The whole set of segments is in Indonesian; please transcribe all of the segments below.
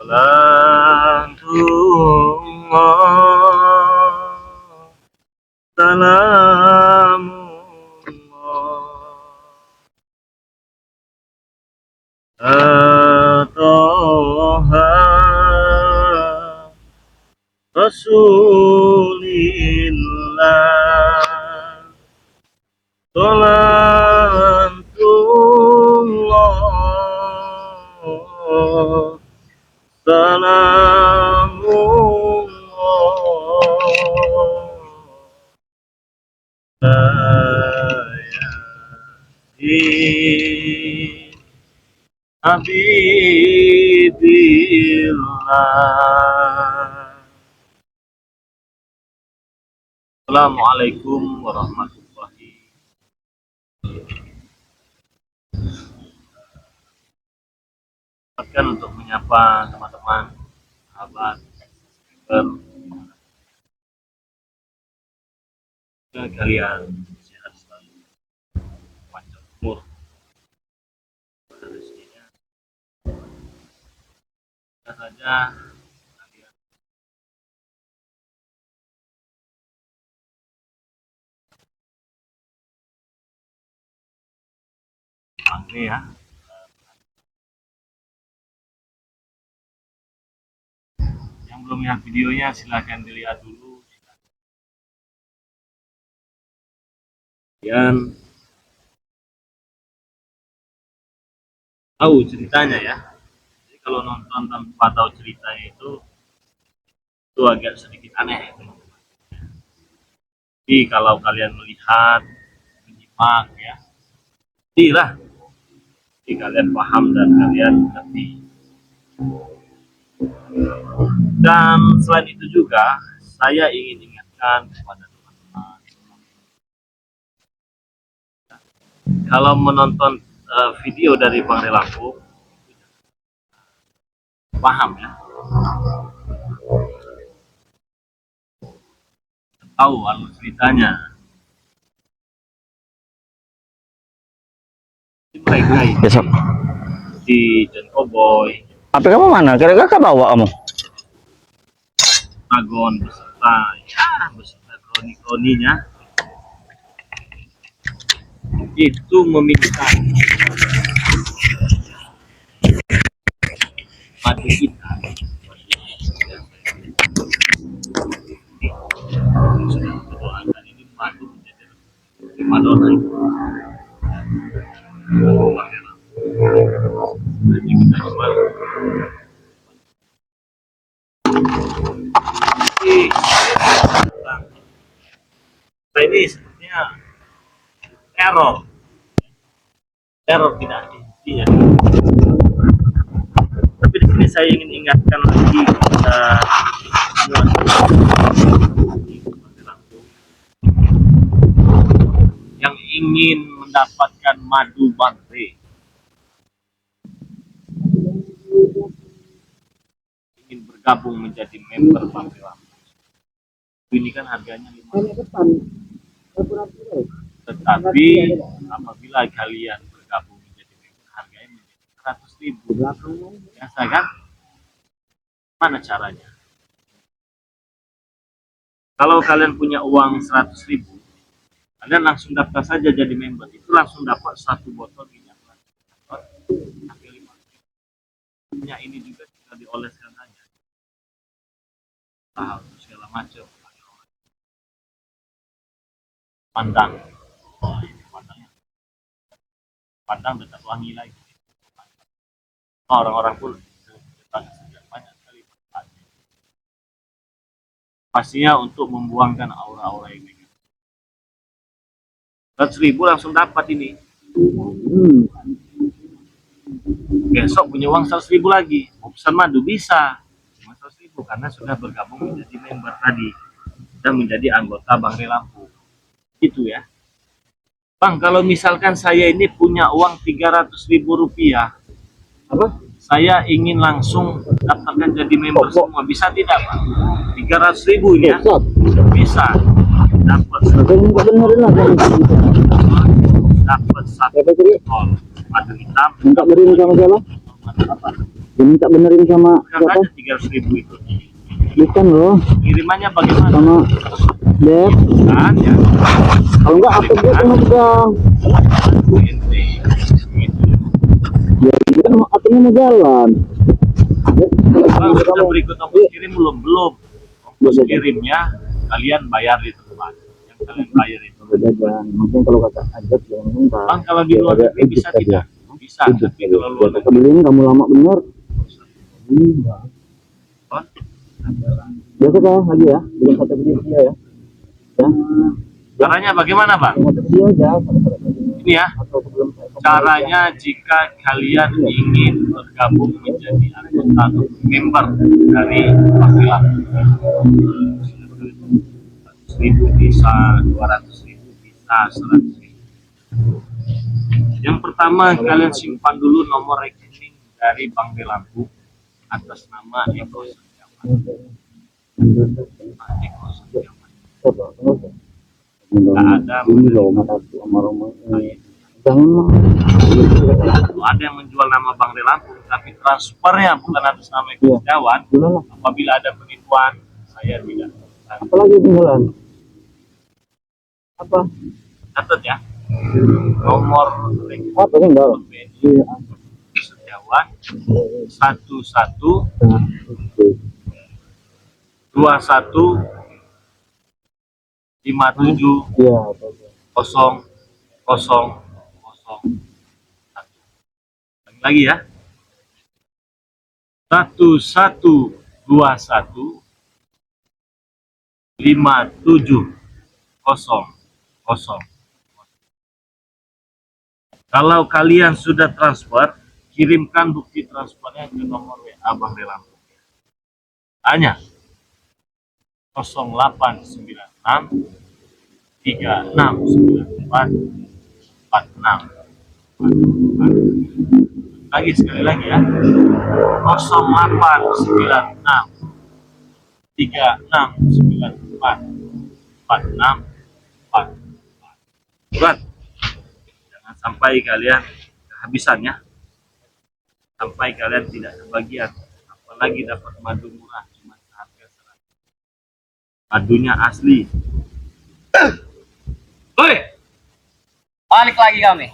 Salatullah, salamullah, Toha Rasulillah, salatullah, salamullah, Yasin Habibillah. Assalamualaikum warahmatullahi wabarakatuh. Untuk menyapa teman-teman, sahabat, kalian sehat selalu, panjang umur, rezekinya, saja kalian panggil ya. Yang belum lihat videonya silahkan dilihat dulu. Kalian tahu ceritanya ya. Jadi kalau nonton tanpa tahu ceritanya itu agak sedikit aneh. Jadi kalau kalian melihat, menyimak ya, jadilah jadi kalian paham dan kalian ngerti. Dan selain itu juga saya ingin ingatkan kepada teman-teman, kalau menonton video dari Bang Relaku, paham ya, tahu alur ceritanya. Mereka ini besok di John Cowboy, HP kamu mana? Kira-kira ke bawa kamu? Agon beserta kroni-kroninya itu meminta madu kita sudah berdoakan ini madu menjadi primadona itu. Jadi kita coba ini sepertinya teror tidak ada intinya. Tapi di sini saya ingin ingatkan lagi kepada yang ingin mendapatkan madu bangre, ingin bergabung menjadi member Bangre Lampung. Ini kan harganya 5.000. Tetapi apabila kalian bergabung menjadi member, harganya menjadi 100.000. Biasa kan? Mana caranya? Kalau kalian punya uang 100.000, kalian langsung daftar saja jadi member. Itu langsung dapat 1 botol minyak harga 5.000. Minyak ini juga tinggal dioleskan saja. Tahu segala macam. Pandang. Oh, ini pandangnya. Pandang tetap wangi lagi. Orang-orang pun banyak sekali pastinya untuk membuangkan aura-aura yang negatif. 100.000 langsung dapat ini. Besok punya uang 100.000 lagi, mau pesan madu bisa, cuma 100.000 karena sudah bergabung menjadi member tadi dan menjadi anggota Bangre Lampung. Gitu ya. Bang, kalau misalkan saya ini punya uang 300.000 rupiah, apa? Saya ingin langsung daftarkan jadi member semua, bisa tidak, Pak? 300.000 ya? Bisa. Dapat satu botol madu hitam. Minta beri sama siapa? Diminta benerin sama Berapa siapa? aja 300.000 itu? Bukan loh, Kirimannya bagaimana? sama Dep. Kan ya. Kalau enggak apa dia cuma pegang. Ente. Gitu. Ya dia kan atunya mau jalan. Bang, sudah berikut ongkos kirim belum? Belum. Ongkos Belum. kirimnya kalian bayar di tempat. Yang kalian bayar itu. Jajan, mungkin kalau kata ajak jangan minta. Bang, kalau di luar negeri bisa tidak? Bisa, tapi kalau luar Kata negeri beliin kamu lama bener. Bang, Biasa kah lagi ya? Belum kata beli dia ya. Ya. caranya bagaimana, Bang? Kata beli aja. Ini ya, Atau sebelum saya caranya jika kalian ingin bergabung menjadi anggota atau member dari Pakilan, 100.000 bisa, 200.000 bisa, 100.000. Yang pertama, kalian simpan dulu nomor rekening dari Bank Lampung atas nama Eko Setiawan. Eko Setiawan. Nggak ada ini loh mata sama Romo. Jangan lah. Ada yang menjual nama Bank Lampung, tapi transfernya bukan atas nama Eko Iya. Setiawan. Bulan lah. Apabila ada penipuan, saya tidak. Apalagi bulan. Apa? Catat ya, nomor rekening Apa sih enggak? BNI Iya. Setiawan 11 Nah, 21 57 iya. 0001. Lagi ya, 1121 5700. Kalau kalian sudah transfer, kirimkan bukti transfernya ke nomor WA Bank Lampung. Hanya 0896 3694 46. Lagi sekali lagi ya, 0896 3694 46. Buat, jangan sampai kalian kehabisan ya, sampai kalian tidak kebagian, apalagi dapat madu murah cuma harga 100. Madunya asli. Woi, Balik lagi kami.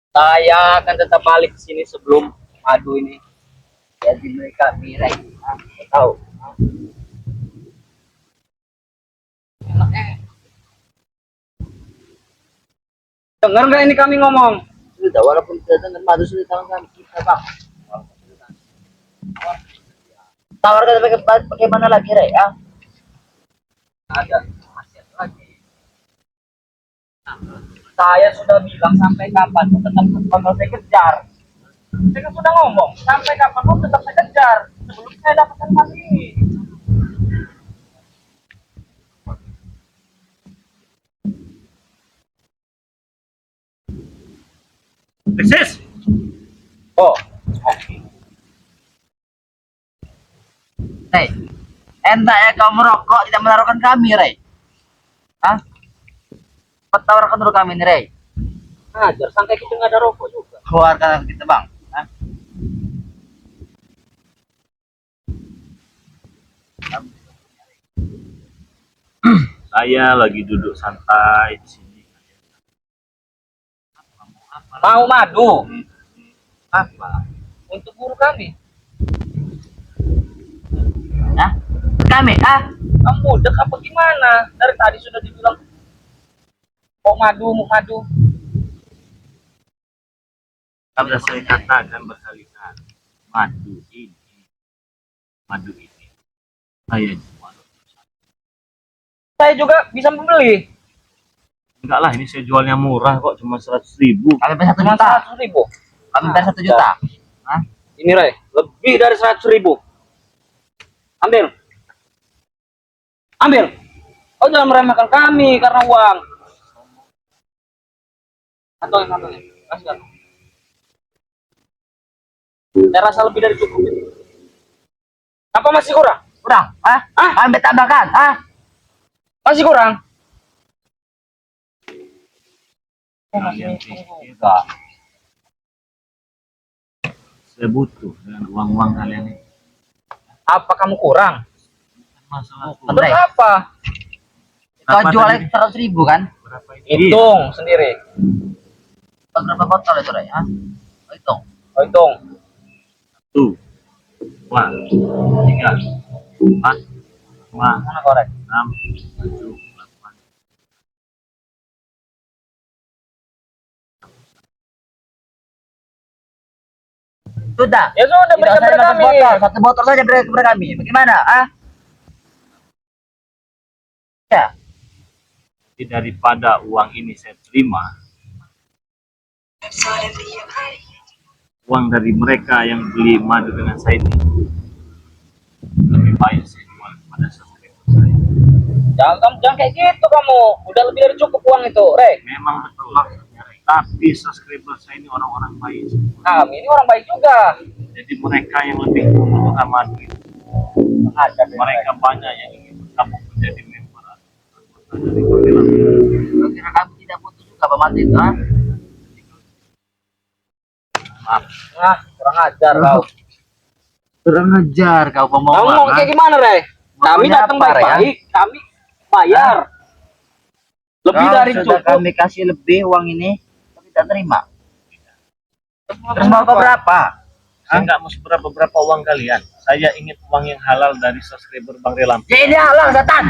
Saya akan tetap balik ke sini sebelum madu ini jadi mereka mirai. Tahu? Dengar nggak ini kami ngomong? Sudah, walaupun tidak dengar madu sudah tangan kita bang. Tawarkan bagaimana lagi Rey? Ya? Ada masih ada lagi. Saya sudah bilang sampai kapan pun tetap bakal saya kejar. Saya kan sudah ngomong sampai kapan pun tetap saya kejar sebelum saya dapatkan emas ini. eksis. Oh, oke. Rey, entah ya kamu merokok tidak menaruhkan kami, Rey. Hah? Kau tawarkan dulu kami nih, Rey. Ajar, sampai kita nggak ada rokok juga. Keluarkan kita, Bang. Hah? Saya lagi duduk santai di sini. Mau madu? Apa? Untuk guru kami. Hah? Kami? Kamu udah apa gimana? Dari tadi sudah dibilang mau madu, mau madu. Sudah saya katakan berkali-kali, madu ini saya jual. Saya juga bisa membeli. Enggak lah, ini saya jualnya murah kok, cuma 100.000. Kami bayar 1 juta. 100.000. Kami bayar 1 juta. Hah? Ini Ray, lebih dari 100.000. Ambil. Ambil. Oh jangan meremehkan kami karena uang. Kantongin, kantongin. Kasih kan. Saya rasa lebih dari cukup. Apa masih kurang? Kurang? Kami tambahkan? Masih kurang? Kalian pikir Saya butuh dengan uang-uang kalian ini. Apa kamu kurang? Masalah Berapa? Kau Berapa jualnya tadi? 100.000 kan? berapa ini? Hitung sendiri. Berapa botol itu, Ray? Hah? Oh, hitung. Oh, hitung. Tuh. 2, 3, 4, 5, Mana korek? 6, 7, 8. Sudah. Ya sudah, Tidak berikan usah kepada 15 kami. botol. Satu botol saja berikan kepada kami. Bagaimana? Ah? Ya. Jadi daripada uang ini saya terima, uang dari mereka yang beli madu dengan saya ini lebih baik saya jual kepada subscriber saya. Jangan kayak gitu kamu. Udah lebih dari cukup uang itu, Rek. Memang betul maksudnya, tapi subscriber saya ini orang-orang baik. Kami ini orang baik juga. Jadi mereka yang lebih membutuhkan madu itu, mereka banyak yang ingin bergabung menjadi member atau anggota dari Bangladesh. Kira kami tidak butuh juga pembantu itu, ah? Maaf, Nah, kurang ajar kau. Kurang ajar kau Kamu pemohon. mau kayak gimana, Rek? Kami Maunya datang apa, Rek, ya? baik-baik, kami bayar. Lebih Kau dari sudah cukup. kami kasih lebih uang ini, tapi tidak terima. Terus mau kau berapa? saya nggak mau berapa uang kalian. Saya ingin uang yang halal dari subscriber Bang Relam. Ya ini halang setan.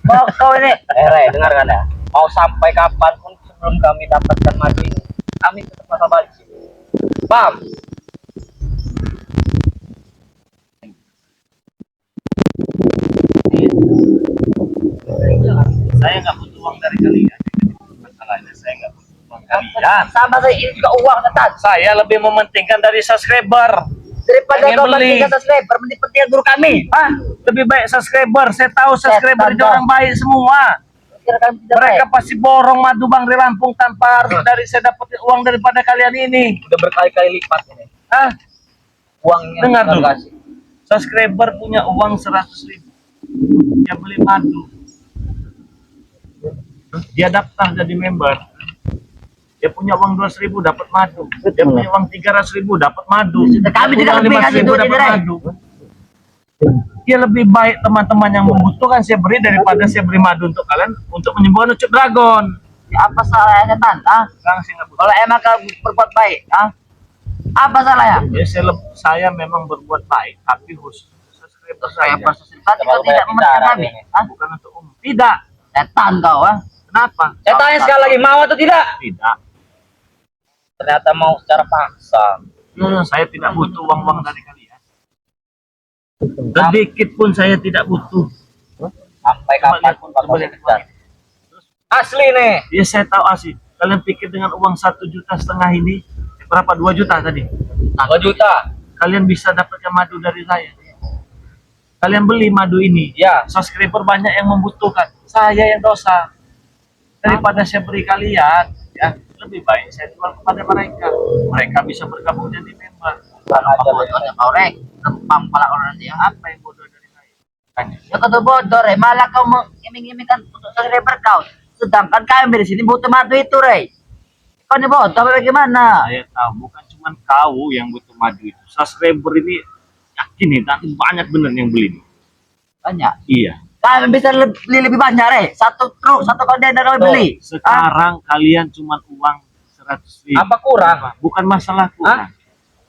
Mau kau ini. Rek, dengarkan ya. Mau sampai kapanpun sebelum kami dapatkan madu ini, kami tetap bakal balik sini. Paham? Saya nggak butuh uang dari kalian. Masalahnya saya nggak butuh uang kalian. Sama saya ini juga uang setan. Saya lebih mementingkan dari subscriber. Daripada Pengen kau beli. bandingkan subscriber, mending penting guru kami. Ah, lebih baik subscriber. Saya tahu subscriber Setan, itu orang baik semua. Kira kami tidak Mereka baik. pasti borong madu Bang di Lampung tanpa harus dari saya dapat uang daripada kalian ini. Udah berkali-kali lipat ini. Ah, Uang yang dengar kita dulu. kasih. Subscriber punya uang 100.000. Dia beli madu. Dia daftar jadi member. Dia punya uang 200.000 dapat madu. Dia punya uang 300.000 dapat madu. Kami Dia tidak punya lebih kasih 5.000 duit ini, dapat Rek. madu. Dia lebih baik teman-teman yang membutuhkan saya beri daripada saya beri madu untuk kalian untuk menyembuhkan ucut dragon. Ya, apa salahnya setan? Ah? Sekarang saya nggak butuh. Kalau emang kau berbuat baik, ah? Apa salahnya? Ya, saya memang berbuat baik, tapi khusus subscriber Saya saya, bersusah kau Terlalu tidak banyak mementingkan bicara kami. ini. Ah? bukan untuk umum. Tidak. Setan kau, ah? Kenapa? Saya tanya sekali lagi, mau atau tidak? Tidak. Ternyata mau secara paksa. Saya tidak butuh uang-uang dari kalian. Sedikit pun saya tidak butuh. Sampai kapanpun bakal saya kejar. Asli nih. Ya saya tahu asli. Kalian pikir dengan uang 1,5 juta ini berapa? 2 juta tadi. 2 juta. Kalian bisa dapatkan madu dari saya. Kalian beli madu ini. Ya. Subscriber banyak yang membutuhkan. Saya yang dosa. Daripada saya beri kalian, ya lebih baik saya jual kepada mereka. Mereka bisa bergabung jadi member. Apa bodohnya kau, Rek? Rempang pala orang nanti, ah? Apa yang bodoh dari saya? Tanya. Ya kau tuh bodoh, Rek. Malah kau mengiming-imingkan untuk subscriber kau. Sedangkan kami di sini butuh madu itu, Rek. Kau ini bodoh apa bagaimana? Saya tahu bukan cuma kau yang butuh madu itu. Subscriber ini yakin nih, nanti banyak bener yang beli nih. Banyak. Iya. Kami bisa beli lebih banyak, Rek. Satu truk, satu kontainer kami beli. Ah? Sekarang kalian cuma uang 100.000. Apa kurang? Bukan masalah kurang.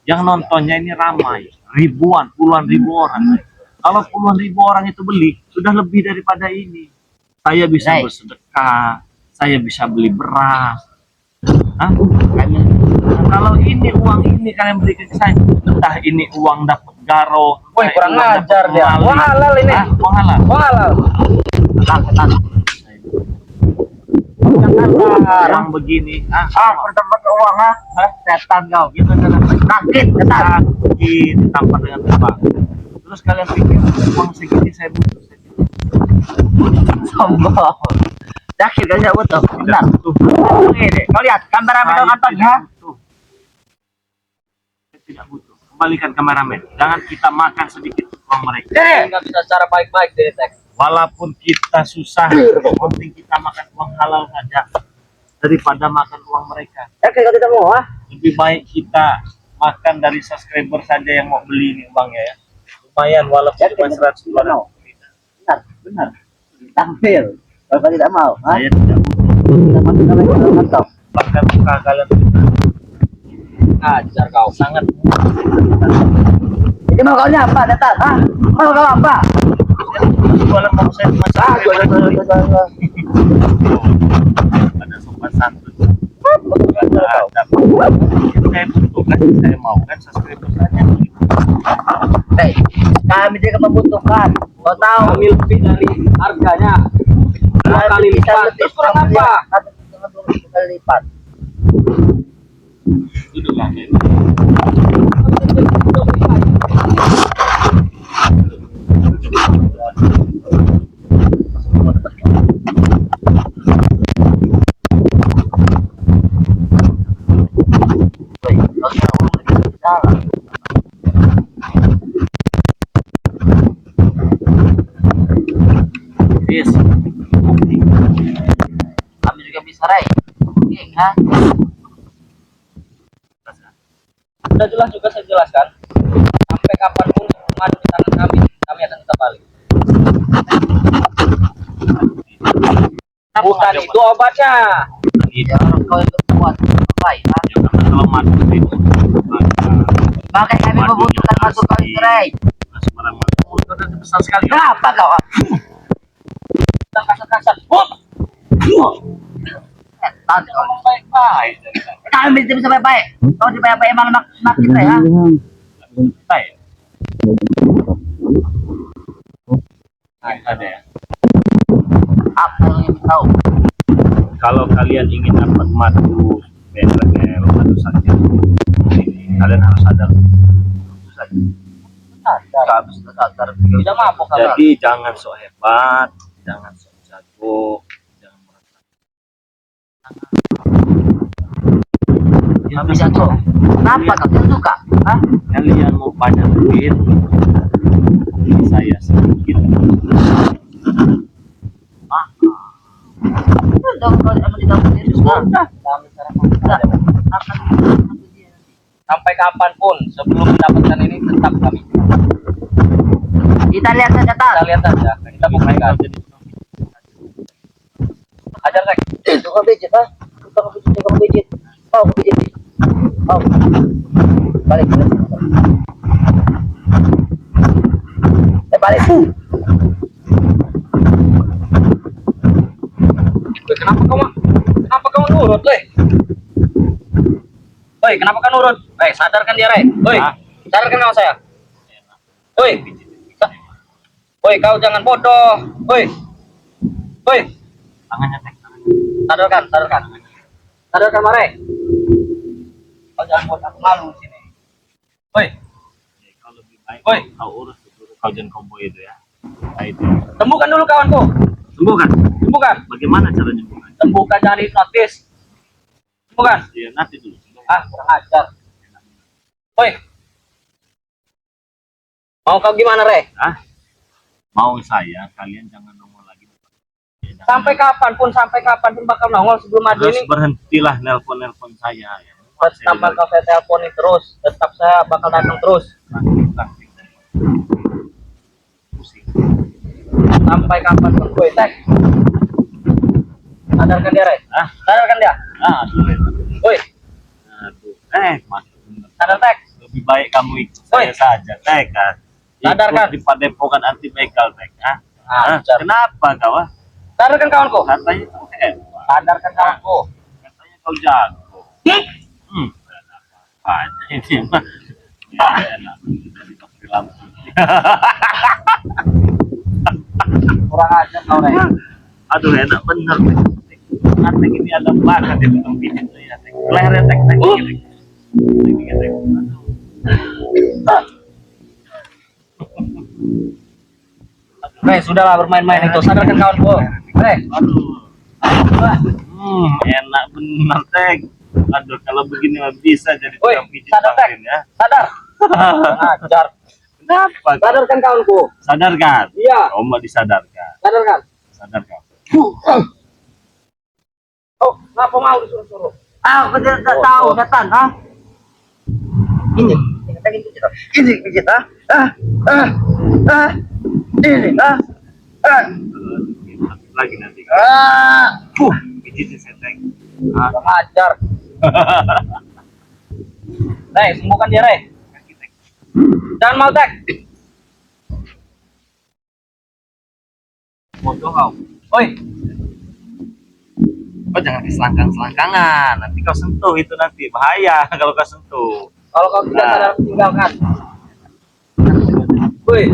Yang nontonnya ini ramai, ribuan, puluhan ribu orang. Kalau puluhan ribu orang itu beli, sudah lebih daripada ini. Saya bisa Right. bersedekah, saya bisa beli beras. Hah? Kami Kalau ini uang ini kalian berikan ke saya, entah ini uang dapat garo, Woi, entah kurang uang dapat ajar dia. kembali. Uang halal ini. Hah? Uang halal. Wah, halal. setan. Uang begini, Pertama uang, ah? Setan kau. Gitu, sakit, setan. ditampar dengan terbang. Terus kalian pikir uang segini saya butuh? Sombong. Yakin kau tidak butuh? Benar. Tuh. Ini, kau lihat kameramen kau kantongnya. Saya tidak butuh. Kembalikan kameramen. Jangan kita makan sedikit uang mereka. Sini. Enggak bisa secara baik-baik dari teks. Walaupun kita susah, yang penting kita makan uang halal saja daripada makan uang mereka. Yakin kau tidak mau, ah? Lebih baik kita makan dari subscriber saja yang mau beli ini uangnya ya. Lumayan walaupun cuma 100 dolar. Benar. Tampil. Bapak tidak mau. Saya tidak butuh. Kita masuk ke kantong. Bahkan muka kalian Ajar kau. sangat Jadi mau kau apa, Datar? Hah? Mau kau apa? jualan mau saya cuma Jualan. ada sopan santun. Saya butuhkan, saya mau kan subscriber saja. Hei, kami tidak membutuhkan. Kau tahu? Kami lebih dari harganya. 2 kali lipat. Terus kurang apa? 1,2 kali lipat. Duduklah men. Woi, kau tahu salah. Yes. Kami juga bisa Rai. Oke, ha? Sudah jelas juga saya jelaskan. Sampai kapanpun madu di tangan kami akan tetap balik. Bukan itu obatnya. Ya, orang kau yang berbuat baik, ha? Ya, karena kalau madu itu Makanya kami membutuhkan madu kau ini, Rai. sebarang madu itu besar sekali. Kenapa kau? Kita kasar-kasar. Tadi kau. Ngomong baik-baik. Kami tidak bisa baik-baik. Kau di baik-baik emang nak kita ya? Baik. Ada ya. Apa yang ingin tahu? Kalau kalian ingin dapat madu BNL, madu saja, kalian harus sadar. Itu saja. Kami sudah sadar. Tidak mabuk kan? Jadi jangan sok hebat, jangan sok jago, jangan merasa. Kami jago. Kenapa kau tidak suka? Hah? Kalian mau banyak duit, ini saya sedikit. Dong kau emang tidak punya sudah. Kami sekarang mau Akan sampai kapanpun sebelum mendapatkan ini tetap kami. kita lihat saja Kita tak. lihat saja. Kita buktikan. Ajar Rek. Tukang pijit, ha? Tukang pijit. Mau ke pijit. Mau. Balik. Balik. Woi, kenapa kamu nurut, woi? Woi, kenapa kamu nurut? Woi, sadarkan dia, Rek. Woi, Ah. sadarkan sama saya. Woi. Woi, kau jangan bodoh. Woi. Woi, Tangannya tek. sadarkan. Sadarkan, Mare. Kau jangan buat aku malu di sini. Woi, Kalau lebih baik Woi. kau urus dulu kajian combo itu ya. Nah, itu. sembuhkan dulu kawanku. Sembuhkan. Sembuhkan. Bagaimana cara nyembuhkan? Sembuhkan jangan hipnotis. Sembuhkan. Ya nanti dulu. Ah, kurang ajar. Woi. Mau kau gimana, Rek? Ah, mau saya kalian jangan nongol lagi. Ya, jangan. Sampai kapanpun bakal nongol sebelum madu Terus ini. berhentilah nelpon saya ya. Tetap bakal saya teleponi terus. Tetap saya bakal datang terus. Praktik. Pusing. Sampai kapanpun gue tek. Sadarkan dia, Rek. Ah, Sadarkan dia. aduh. Woi, Aduh. Mas. sadar, Tek. Lebih baik kamu ikut Woi. saya saja, Tek. Ah. Sadarkan. Ikut di padepokan anti begal, Tek. Ah. Ajar. Kenapa kau? Ah? Sadarkan kawanku. Katanya kau hebat. Sadarkan kawanku. Katanya kau jago. Apa ini mah? Ya, enak. Dari dokter lampu. Kurang ajar kau, Rek. Aduh, enak bener. Tek ini ada bakat di tukang pijit ya, Tek. Lehernya Tek. Tek. Rek, sudahlah bermain-main itu. Sadarkan kawanku. Rek. Aduh. Enak bener, Tek. Aduh, kalau begini mah bisa jadi Woi, tukang pijit sadar, Tek. Bang Rin, ya. Sadar. Kurang ajar. Kenapa? Sadarkan kawanku. Sadarkan. Iya. Oma disadarkan. Sadarkan. Sadarkan. Oh, kenapa mau disuruh-suruh? Aku tidak tahu, setan, ha? Ini pijit ah. Ini Lagi nanti. Pijitin seteng. Ajar. Rey, sembuhkan dia, Rey. Jangan mau tek. Bodoh kau. Oi, Kau jangan diselangkang-selangkangan. Nanti kau sentuh itu nanti bahaya kalau kau sentuh. kalau kau tidak sadar tinggalkan. Woi,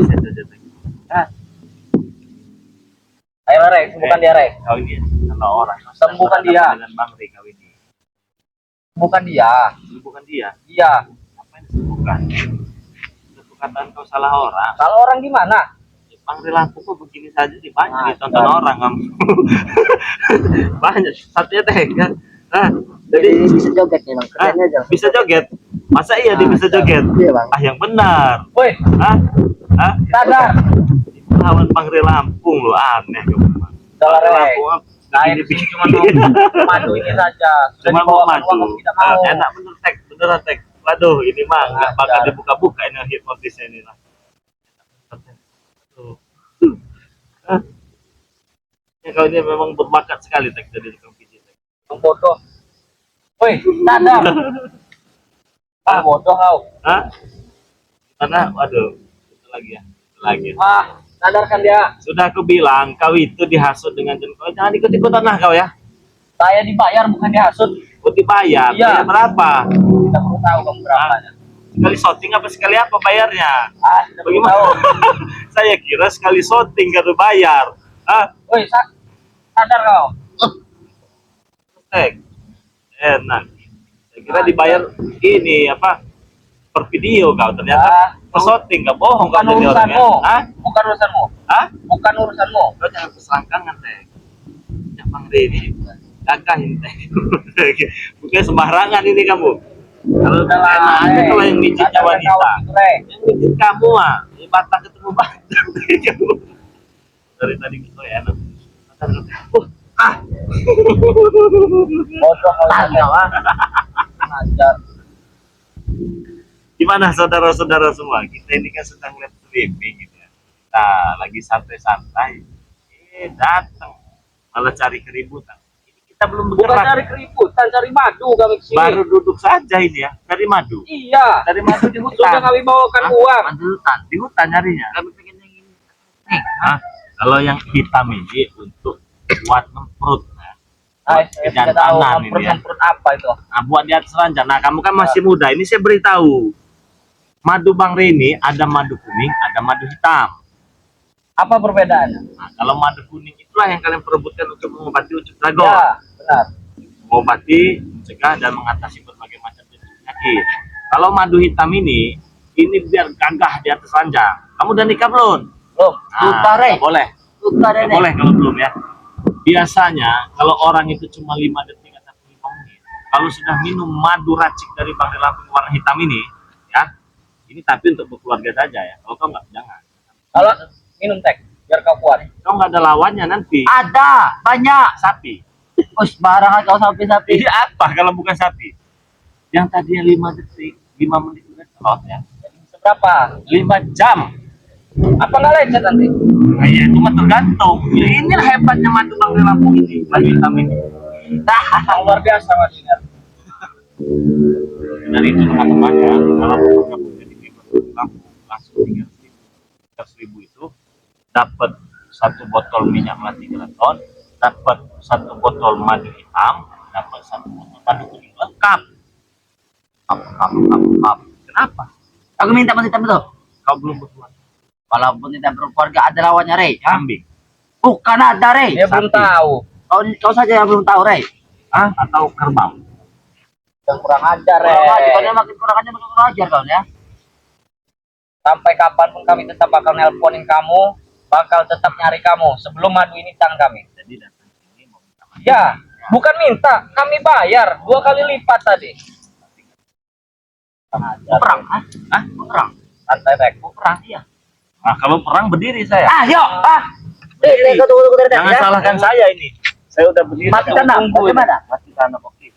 ayo Rey, sembuhkan dia, Rey. Kau ini kalau orang kau Sembuhkan sedang dia. dengan Bang Rey kau ini. Sembuhkan dia. Sembuhkan dia. Iya. Apa yang disembuhkan? Satu kataan kau salah orang. Kalau orang gimana? Bang Rey Lampung kok begini saja nih banyak Ah, ditonton iya. orang kamu. Banyak satunya teh kan. Nah, jadi jadi bisa joget nih bang. Kerennya aja. bisa joget. Masa iya dia bisa joget? Iya bang. Ah yang benar. Woi, Hah? Hah? sadar. Lawan Bang Rey Lampung lo aneh kamu. Salah, Bang Rey Rey. Lampung Saya begini kesini begini. cuma mau madu ini saja. Sudah Cuma mau dibawa maju. uang, kamu tidak mau. Enak bener tek, beneran tek. Waduh, ini mah nggak bakal Ajar. dibuka-buka ini hipnotisnya ini lah. Tuh. Hah? Ya, kau ini memang berbakat sekali tek jadi tukang pijit. Tek. Yang bodoh. Woi, sadar. Ah, bodoh kau. Hah? Karena, waduh, itu lagi ya, itu lagi ya. Ah, sadarkan dia. Sudah aku bilang, kau itu dihasut dengan kau jangan ikut-ikutan lah kau ya. Saya dibayar bukan dihasut. Kau dibayar, Iya. bayar berapa? Tidak perlu tahu kamu berapa. Sekali shooting apa sekali apa bayarnya? Ah, tidak perlu tahu. Bagaimana? Saya kira sekali shooting kau bayar. Ah, Woi, sadar kau. tek. Enak. Saya kira dibayar ini apa? Per video kau ternyata per shooting kau bohong kau Bukan jadi orangnya. urusanmu. Hah? Bukan urusanmu. Hah? Bukan urusanmu. Kau jangan keselangkangan teh. Ya Bang Rey ini gagahin teh. Bukan sembarangan ini kamu. Kalau udah enak aja kalau yang mijitnya wanita. Yang mijit kamu ah, ini batang ketemu batang. Dari tadi gitu ya enak. Bodoh kau sadar. Ajar. Gimana saudara-saudara semua? Kita ini kan sedang live streaming gitu ya. Kita lagi santai-santai. Datang malah cari keributan. Ini kita belum Bukan bergerak. cari keributan, cari madu kami kesini. Baru duduk saja ini ya, cari madu. Iya. Cari madu di hutan. Sudah kami bawakan Hah? uang. Madu hutan, di hutan nyarinya. Kami pengen yang ini. Hah? Kalau yang hitam ini untuk buat ngemprut. Nah, Ah, saya tidak tahu jantanan ini ya. memperut apa itu. Nah, buat di atas ranjang. Nah, kamu kan masih muda. Ini saya beritahu. Madu Bang Rey ini ada madu kuning, ada madu hitam. Apa perbedaannya? Nah, kalau madu kuning itulah yang kalian perebutkan untuk mengobati ucap dragon. Ya, benar. Mengobati, mencegah dan mengatasi berbagai macam jenis penyakit. Kalau madu hitam ini biar gagah di atas ranjang. Kamu udah nikah belum? Belum. Lupa, Rey. nggak boleh. Lupa Nggak deh. boleh kalau belum ya. Biasanya kalau orang itu cuma 5 detik atau 5 menit, kalau sudah minum madu racik dari Bang Rey Lampung warna hitam ini, ya, ini tapi untuk berkeluarga saja ya. Kalau kau nggak, jangan. Kalau minum teh biar kau kuat. Kau nggak ada lawannya nanti. Ada banyak. Sapi. Us barangan kau sapi-sapi. Ini apa kalau bukan sapi? Yang tadinya 5 detik, 5 menit udah celot ya. Seberapa? 5 jam. Apa nggak lecet nanti? Nah, ya itu mah tergantung. Ya, inilah hebatnya madu Bang Rey Lampung ini, madu hitam ini. Luar biasa maksudnya. Dari itu teman-teman ya, kalau mau bergabung jadi member Lampung langsung 300.000 itu dapat 1 botol minyak melati keraton, dapat 1 botol madu hitam, dapat 1 botol madu kuning lengkap. Up. Kenapa? Aku minta masih hitam itu. Kau belum berkeluarga? Walaupun tidak berkeluarga ada lawannya Rey. Hah? Kambing. Bukan ada Rey. Dia belum Sapi. tahu. Kau saja yang belum tahu Rey. Ah, atau kerbau? Yang kurang ajar, Kurang ajar, kau Rey. makin kurang ajar makin kurang ajar kau ya. Sampai kapanpun kami tetap bakal nelponin kamu, bakal tetap nyari kamu sebelum madu ini tang kami. Jadi datang sini mau minta madu. Ya, bukan minta, kami bayar 2 kali lipat tadi. Mau perang, ah? Ah, mau perang. Santai, Rek. Mau perang, iya. Nah, kalau perang berdiri saya. Ah, yuk, ah. Kau tunggu Jangan salahkan saya ini. Saya udah berdiri. Mati Saya tanam, tunggu ini. bagaimana? Mati tanam, oke.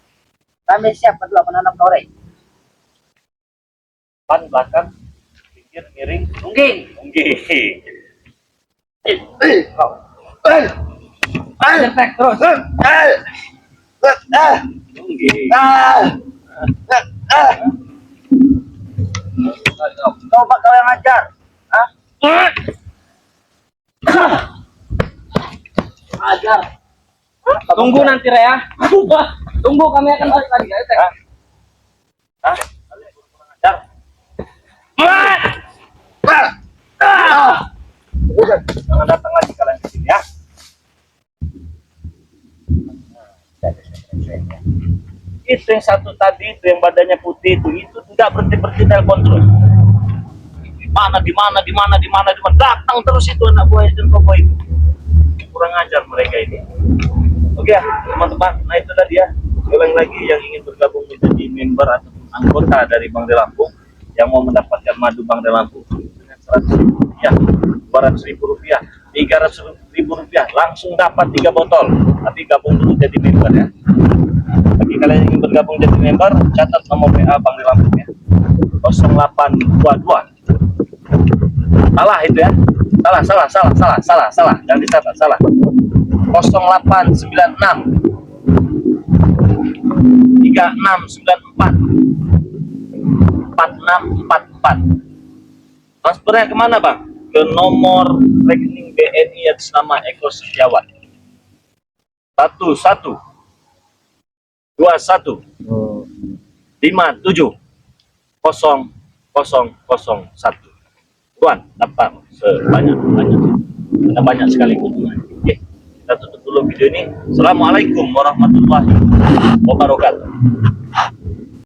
Kami siap berdua menanam kau Rey. depan, belakang, pinggir, miring, Mungkin. unggih. Cetek terus. Unggih. Coba kau yang ajar. Hah? Ajar. Tunggu nanti Rey ya. Tunggu kami akan balik lagi. Ayo Tek. Hah? Ajar. Jangan datang lagi kalian di sini ya. Itu yang satu tadi, itu yang badannya putih itu tidak berhenti telepon terus. Di mana, datang terus itu anak buah dan koko itu. Kurang ajar mereka ini. Oke ya, teman-teman, nah itu tadi ya. Sekali lagi yang ingin bergabung menjadi member atau anggota dari Bang De Lampung yang mau mendapatkan madu Bang De Lampung dengan 100.000 rupiah, 200.000 rupiah, 300.000 rupiah, langsung dapat 3 botol. Tapi gabung dulu jadi member ya. Bagi kalian yang ingin bergabung jadi member, catat nomor WA Bang De Lampung ya. 0822. Salah itu ya. Salah. Jangan dicatat, salah. 0896 3694 4644. Transfernya kemana Bang? Ke nomor rekening BNI atas nama Eko Setiawan. 11 21 57 0001. Tuan, dapat sebanyak-banyak. Ada banyak sekali keuntungan. Oke, kita tutup dulu video ini. Assalamualaikum warahmatullahi wabarakatuh.